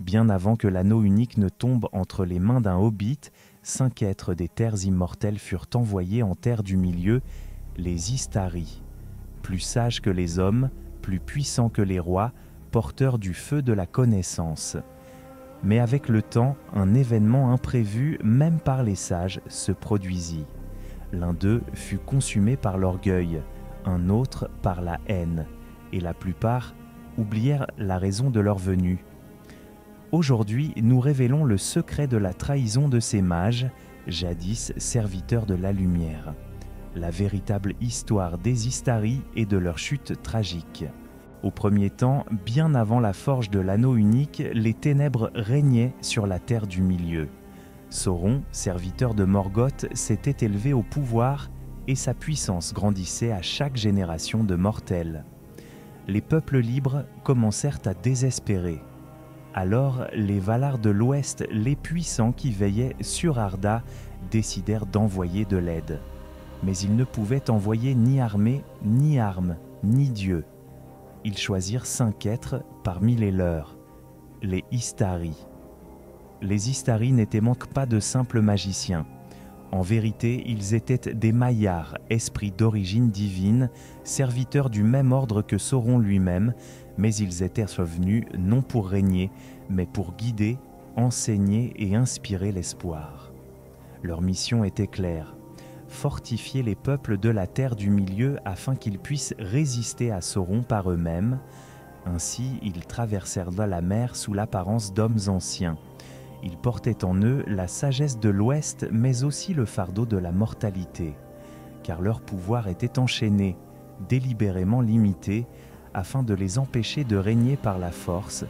bien avant que l'anneau unique ne tombe entre les mains d'un hobbit, 5 êtres des terres immortelles furent envoyés en terre du milieu, les Istari. Plus sages que les hommes, plus puissants que les rois, porteurs du feu de la connaissance. Mais avec le temps, un événement imprévu, même par les sages, se produisit. L'un d'eux fut consumé par l'orgueil, un autre par la haine, et la plupart oublièrent la raison de leur venue. Aujourd'hui, nous révélons le secret de la trahison de ces mages, jadis serviteurs de la lumière. La véritable histoire des Istari et de leur chute tragique. Au premier temps, bien avant la forge de l'anneau unique, les ténèbres régnaient sur la terre du milieu. Sauron, serviteur de Morgoth, s'était élevé au pouvoir et sa puissance grandissait à chaque génération de mortels. Les peuples libres commencèrent à désespérer. Alors, les Valar de l'Ouest, les puissants qui veillaient sur Arda, décidèrent d'envoyer de l'aide. Mais ils ne pouvaient envoyer ni armée, ni armes, ni dieux. Ils choisirent 5 êtres parmi les leurs, les Istari. Les Istari n'étaient donc pas de simples magiciens. En vérité, ils étaient des Maillards, esprits d'origine divine, serviteurs du même ordre que Sauron lui-même, mais ils étaient venus non pour régner, mais pour guider, enseigner et inspirer l'espoir. Leur mission était claire. Fortifier les peuples de la terre du milieu afin qu'ils puissent résister à Sauron par eux-mêmes. Ainsi, ils traversèrent la mer sous l'apparence d'hommes anciens. Ils portaient en eux la sagesse de l'Ouest, mais aussi le fardeau de la mortalité, car leur pouvoir était enchaîné, délibérément limité, afin de les empêcher de régner par la force.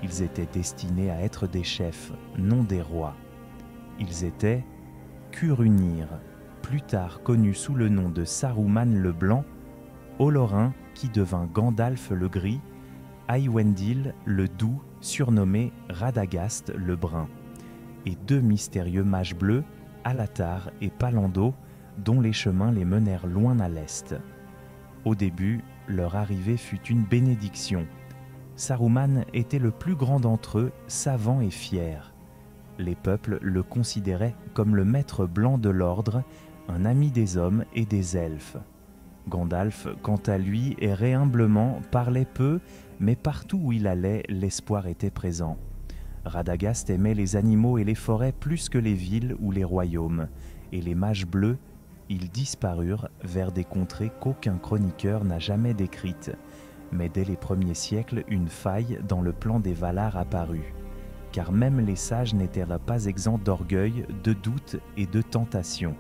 Ils étaient destinés à être des chefs, non des rois. Ils étaient Curunir, plus tard connu sous le nom de Saruman le Blanc, Olorin qui devint Gandalf le Gris, Aywendil le Doux, surnommé Radagast le Brun, et 2 mystérieux mages bleus, Alatar et Palando, dont les chemins les menèrent loin à l'est. Au début, leur arrivée fut une bénédiction. Saruman était le plus grand d'entre eux, savant et fier. Les peuples le considéraient comme le maître blanc de l'ordre, un ami des hommes et des elfes. Gandalf, quant à lui, errait humblement, parlait peu, mais partout où il allait, l'espoir était présent. Radagast aimait les animaux et les forêts plus que les villes ou les royaumes, et les mages bleus, ils disparurent vers des contrées qu'aucun chroniqueur n'a jamais décrites, mais dès les premiers siècles, une faille dans le plan des Valar apparut, car même les sages n'étaient pas exempts d'orgueil, de doute et de tentation.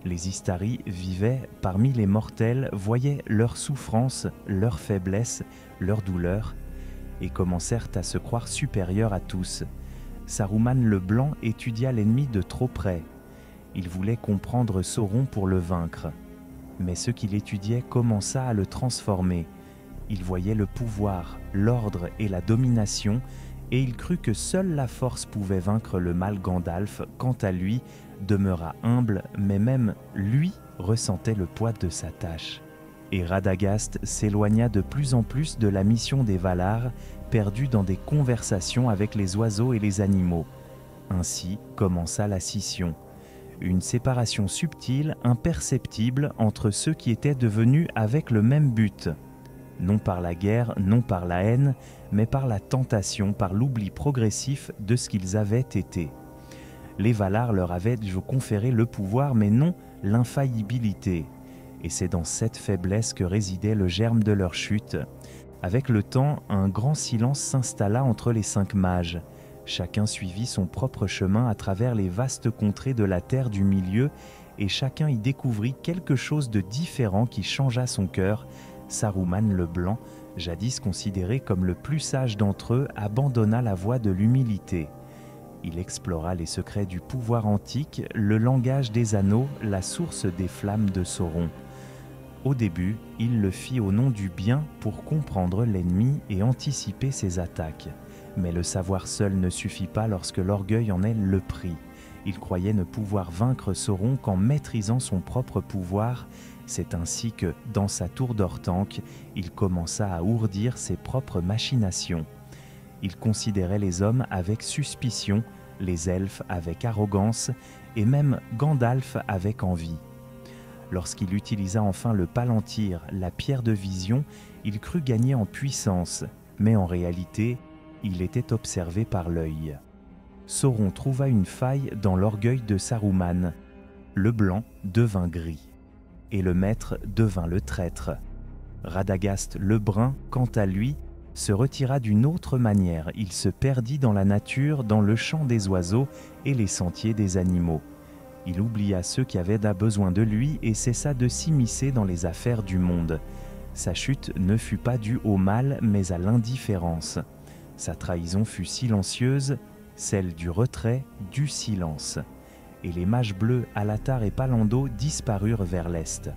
Les Istari vivaient parmi les mortels, voyaient leurs souffrances, leurs faiblesses, leurs douleurs, et commencèrent à se croire supérieurs à tous. Saruman le Blanc étudia l'ennemi de trop près. Il voulait comprendre Sauron pour le vaincre. Mais ce qu'il étudiait commença à le transformer. Il voyait le pouvoir, l'ordre et la domination, et il crut que seule la force pouvait vaincre le mal. Gandalf, quant à lui, demeura humble, mais même lui ressentait le poids de sa tâche. Et Radagast s'éloigna de plus en plus de la mission des Valar, perdu dans des conversations avec les oiseaux et les animaux. Ainsi commença la scission. Une séparation subtile, imperceptible entre ceux qui étaient devenus avec le même but. Non par la guerre, non par la haine, mais par la tentation, par l'oubli progressif de ce qu'ils avaient été. Les Valar leur avaient conféré le pouvoir, mais non l'infaillibilité. Et c'est dans cette faiblesse que résidait le germe de leur chute. Avec le temps, un grand silence s'installa entre les 5 mages. Chacun suivit son propre chemin à travers les vastes contrées de la terre du milieu, et chacun y découvrit quelque chose de différent qui changea son cœur. Saruman le Blanc, jadis considéré comme le plus sage d'entre eux, abandonna la voie de l'humilité. Il explora les secrets du pouvoir antique, le langage des anneaux, la source des flammes de Sauron. Au début, il le fit au nom du bien pour comprendre l'ennemi et anticiper ses attaques. Mais le savoir seul ne suffit pas lorsque l'orgueil en est le prix. Il croyait ne pouvoir vaincre Sauron qu'en maîtrisant son propre pouvoir. C'est ainsi que, dans sa tour d'Orthanc, il commença à ourdir ses propres machinations. Il considérait les hommes avec suspicion, les elfes avec arrogance et même Gandalf avec envie. Lorsqu'il utilisa enfin le palantir, la pierre de vision, il crut gagner en puissance, mais en réalité, il était observé par l'œil. Sauron trouva une faille dans l'orgueil de Saruman. Le blanc devint gris, et le maître devint le traître. Radagast le brun, quant à lui, se retira d'une autre manière. Il se perdit dans la nature, dans le chant des oiseaux et les sentiers des animaux. Il oublia ceux qui avaient besoin de lui et cessa de s'immiscer dans les affaires du monde. Sa chute ne fut pas due au mal, mais à l'indifférence. Sa trahison fut silencieuse, celle du retrait, du silence. Et les mages bleus, Alatar et Palando, disparurent vers l'est.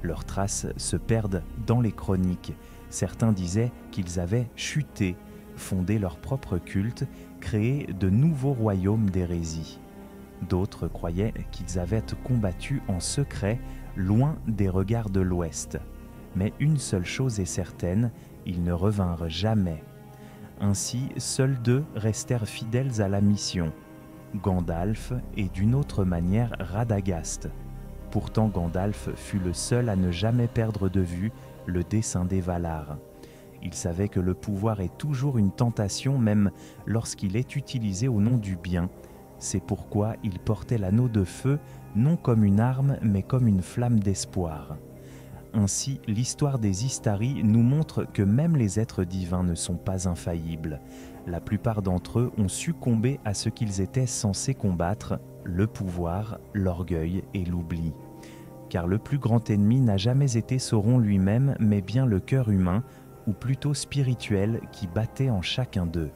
Leurs traces se perdent dans les chroniques. Certains disaient qu'ils avaient chuté, fondé leur propre culte, créé de nouveaux royaumes d'hérésie. D'autres croyaient qu'ils avaient combattu en secret, loin des regards de l'Ouest. Mais une seule chose est certaine, ils ne revinrent jamais. Ainsi, seuls deux restèrent fidèles à la mission, Gandalf et d'une autre manière Radagast. Pourtant Gandalf fut le seul à ne jamais perdre de vue le dessein des Valar. Il savait que le pouvoir est toujours une tentation, même lorsqu'il est utilisé au nom du bien. C'est pourquoi il portait l'anneau de feu, non comme une arme, mais comme une flamme d'espoir. Ainsi, l'histoire des Istari nous montre que même les êtres divins ne sont pas infaillibles. La plupart d'entre eux ont succombé à ce qu'ils étaient censés combattre, le pouvoir, l'orgueil et l'oubli. Car le plus grand ennemi n'a jamais été Sauron lui-même, mais bien le cœur humain, ou plutôt spirituel, qui battait en chacun d'eux.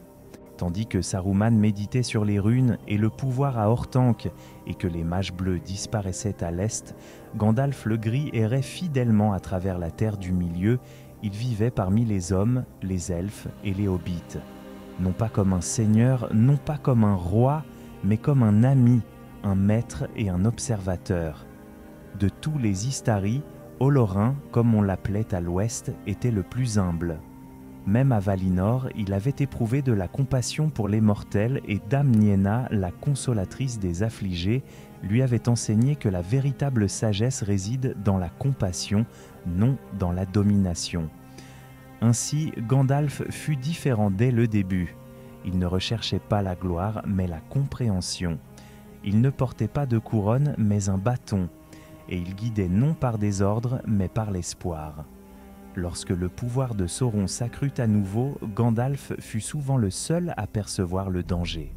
Tandis que Saruman méditait sur les runes et le pouvoir à Orthanc et que les mages bleus disparaissaient à l'est, Gandalf le Gris errait fidèlement à travers la terre du milieu. Il vivait parmi les hommes, les elfes et les hobbits. Non pas comme un seigneur, non pas comme un roi, mais comme un ami, un maître et un observateur. De tous les Istari, Olorin, comme on l'appelait à l'ouest, était le plus humble. Même à Valinor, il avait éprouvé de la compassion pour les mortels et Dame Nienna, la consolatrice des affligés, lui avait enseigné que la véritable sagesse réside dans la compassion, non dans la domination. Ainsi, Gandalf fut différent dès le début. Il ne recherchait pas la gloire, mais la compréhension. Il ne portait pas de couronne, mais un bâton, et il guidait non par des ordres, mais par l'espoir. Lorsque le pouvoir de Sauron s'accrut à nouveau, Gandalf fut souvent le seul à percevoir le danger.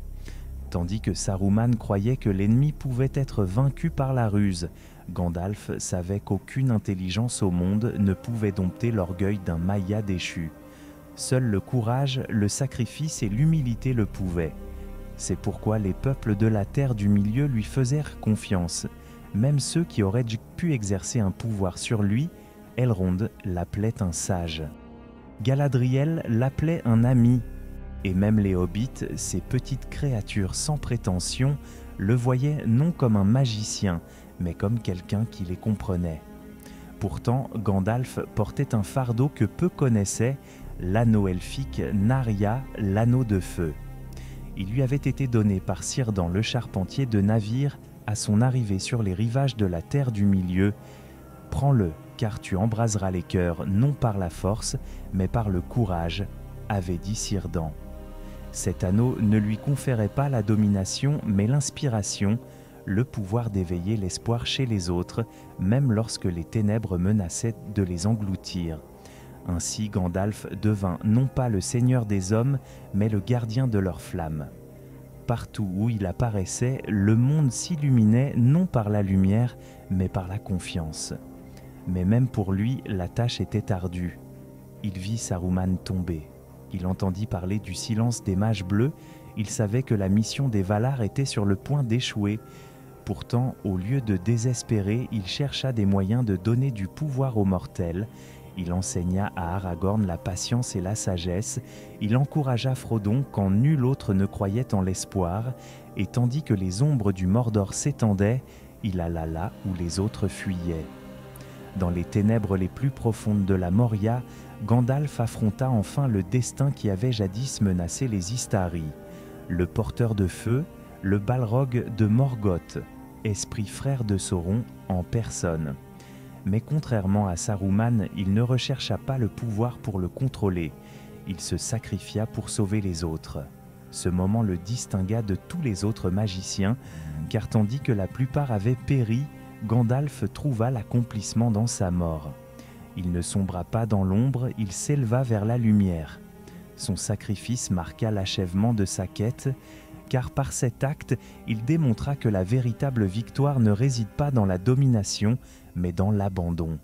Tandis que Saruman croyait que l'ennemi pouvait être vaincu par la ruse, Gandalf savait qu'aucune intelligence au monde ne pouvait dompter l'orgueil d'un Maia déchu. Seul le courage, le sacrifice et l'humilité le pouvaient. C'est pourquoi les peuples de la terre du milieu lui faisaient confiance. Même ceux qui auraient pu exercer un pouvoir sur lui, Elrond l'appelait un sage. Galadriel l'appelait un ami. Et même les hobbits, ces petites créatures sans prétention, le voyaient non comme un magicien, mais comme quelqu'un qui les comprenait. Pourtant, Gandalf portait un fardeau que peu connaissaient, l'anneau elfique Narya, l'anneau de feu. Il lui avait été donné par Círdan le charpentier de navire à son arrivée sur les rivages de la terre du milieu. « Prends-le, car tu embraseras les cœurs non par la force, mais par le courage », avait dit Círdan. Cet anneau ne lui conférait pas la domination, mais l'inspiration, le pouvoir d'éveiller l'espoir chez les autres, même lorsque les ténèbres menaçaient de les engloutir. Ainsi Gandalf devint non pas le seigneur des hommes, mais le gardien de leurs flammes. Partout où il apparaissait, le monde s'illuminait non par la lumière, mais par la confiance. Mais même pour lui, la tâche était ardue. Il vit Saruman tomber. Il entendit parler du silence des mages bleus. Il savait que la mission des Valar était sur le point d'échouer. Pourtant, au lieu de désespérer, il chercha des moyens de donner du pouvoir aux mortels. Il enseigna à Aragorn la patience et la sagesse. Il encouragea Frodon quand nul autre ne croyait en l'espoir. Et tandis que les ombres du Mordor s'étendaient, il alla là où les autres fuyaient. Dans les ténèbres les plus profondes de la Moria, Gandalf affronta enfin le destin qui avait jadis menacé les Istari. Le porteur de feu, le Balrog de Morgoth, esprit frère de Sauron en personne. Mais contrairement à Saruman, il ne rechercha pas le pouvoir pour le contrôler. Il se sacrifia pour sauver les autres. Ce moment le distingua de tous les autres magiciens, car tandis que la plupart avaient péri, Gandalf trouva l'accomplissement dans sa mort. Il ne sombra pas dans l'ombre, il s'éleva vers la lumière. Son sacrifice marqua l'achèvement de sa quête, car par cet acte, il démontra que la véritable victoire ne réside pas dans la domination, mais dans l'abandon.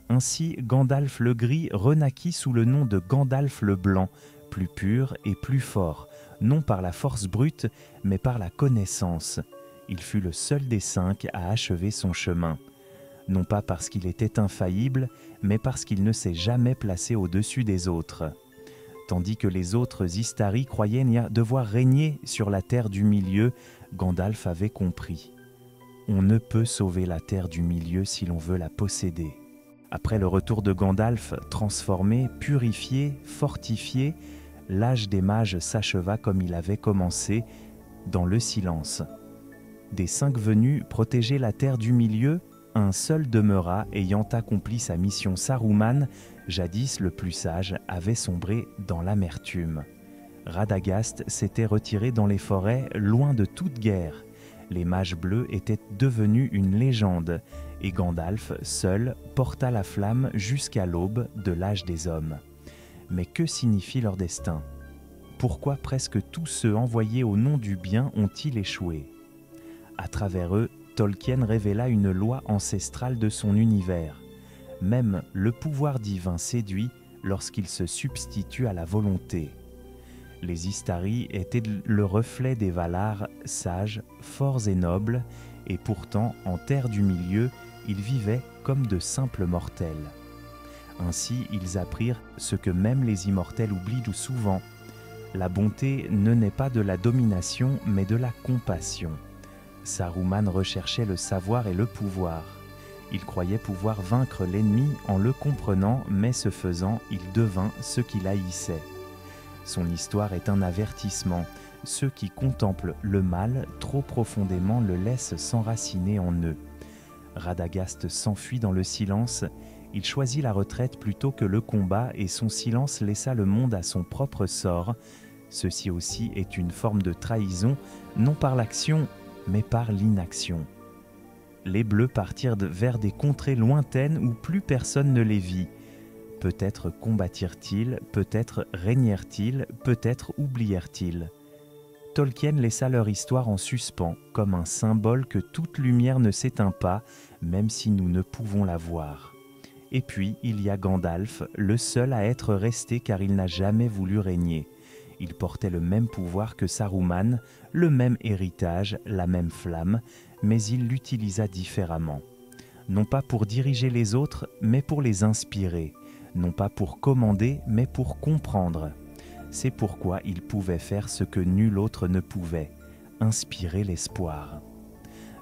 Ainsi, Gandalf le Gris renaquit sous le nom de Gandalf le Blanc, plus pur et plus fort, non par la force brute, mais par la connaissance. Il fut le seul des 5 à achever son chemin. Non pas parce qu'il était infaillible, mais parce qu'il ne s'est jamais placé au-dessus des autres. Tandis que les autres Istari croyaient devoir régner sur la terre du milieu, Gandalf avait compris. On ne peut sauver la terre du milieu si l'on veut la posséder. Après le retour de Gandalf, transformé, purifié, fortifié, l'âge des mages s'acheva comme il avait commencé, dans le silence. Des 5 venus protéger la terre du milieu, un seul demeura ayant accompli sa mission. Saruman, jadis le plus sage, avait sombré dans l'amertume. Radagast s'était retiré dans les forêts, loin de toute guerre. Les mages bleus étaient devenus une légende, et Gandalf, seul, porta la flamme jusqu'à l'aube de l'âge des hommes. Mais que signifie leur destin? Pourquoi presque tous ceux envoyés au nom du bien ont-ils échoué? À travers eux, Tolkien révéla une loi ancestrale de son univers. Même le pouvoir divin séduit lorsqu'il se substitue à la volonté. Les Istari étaient le reflet des Valar, sages, forts et nobles, et pourtant, en terre du milieu, ils vivaient comme de simples mortels. Ainsi, ils apprirent ce que même les immortels oublient souvent. La bonté ne naît pas de la domination, mais de la compassion. Saruman recherchait le savoir et le pouvoir. Il croyait pouvoir vaincre l'ennemi en le comprenant, mais ce faisant, il devint ce qu'il haïssait. Son histoire est un avertissement. Ceux qui contemplent le mal trop profondément le laissent s'enraciner en eux. Radagast s'enfuit dans le silence. Il choisit la retraite plutôt que le combat et son silence laissa le monde à son propre sort. Ceci aussi est une forme de trahison, non par l'action, mais par l'inaction. Les Bleus partirent vers des contrées lointaines où plus personne ne les vit. Peut-être combattirent-ils, peut-être régnèrent-ils, peut-être oublièrent-ils. Tolkien laissa leur histoire en suspens, comme un symbole que toute lumière ne s'éteint pas, même si nous ne pouvons la voir. Et puis, il y a Gandalf, le seul à être resté car il n'a jamais voulu régner. Il portait le même pouvoir que Saruman, le même héritage, la même flamme, mais il l'utilisa différemment. Non pas pour diriger les autres, mais pour les inspirer. Non pas pour commander, mais pour comprendre. C'est pourquoi il pouvait faire ce que nul autre ne pouvait, inspirer l'espoir.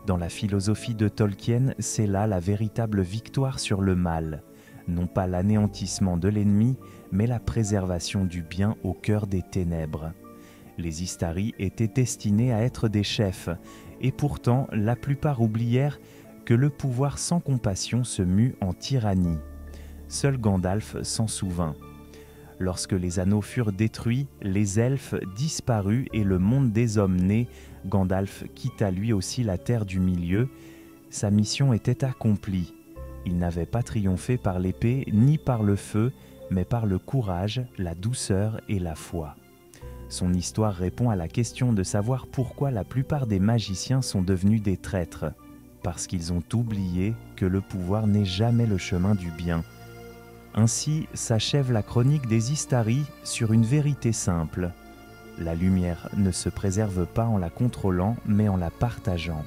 Dans la philosophie de Tolkien, c'est là la véritable victoire sur le mal. Non pas l'anéantissement de l'ennemi, mais la préservation du bien au cœur des ténèbres. Les Istari étaient destinés à être des chefs, et pourtant la plupart oublièrent que le pouvoir sans compassion se mue en tyrannie. Seul Gandalf s'en souvint. Lorsque les anneaux furent détruits, les elfes disparus et le monde des hommes nés, Gandalf quitta lui aussi la terre du milieu. Sa mission était accomplie. Il n'avait pas triomphé par l'épée ni par le feu, mais par le courage, la douceur et la foi. Son histoire répond à la question de savoir pourquoi la plupart des magiciens sont devenus des traîtres. Parce qu'ils ont oublié que le pouvoir n'est jamais le chemin du bien. Ainsi s'achève la chronique des Istari sur une vérité simple. La lumière ne se préserve pas en la contrôlant, mais en la partageant.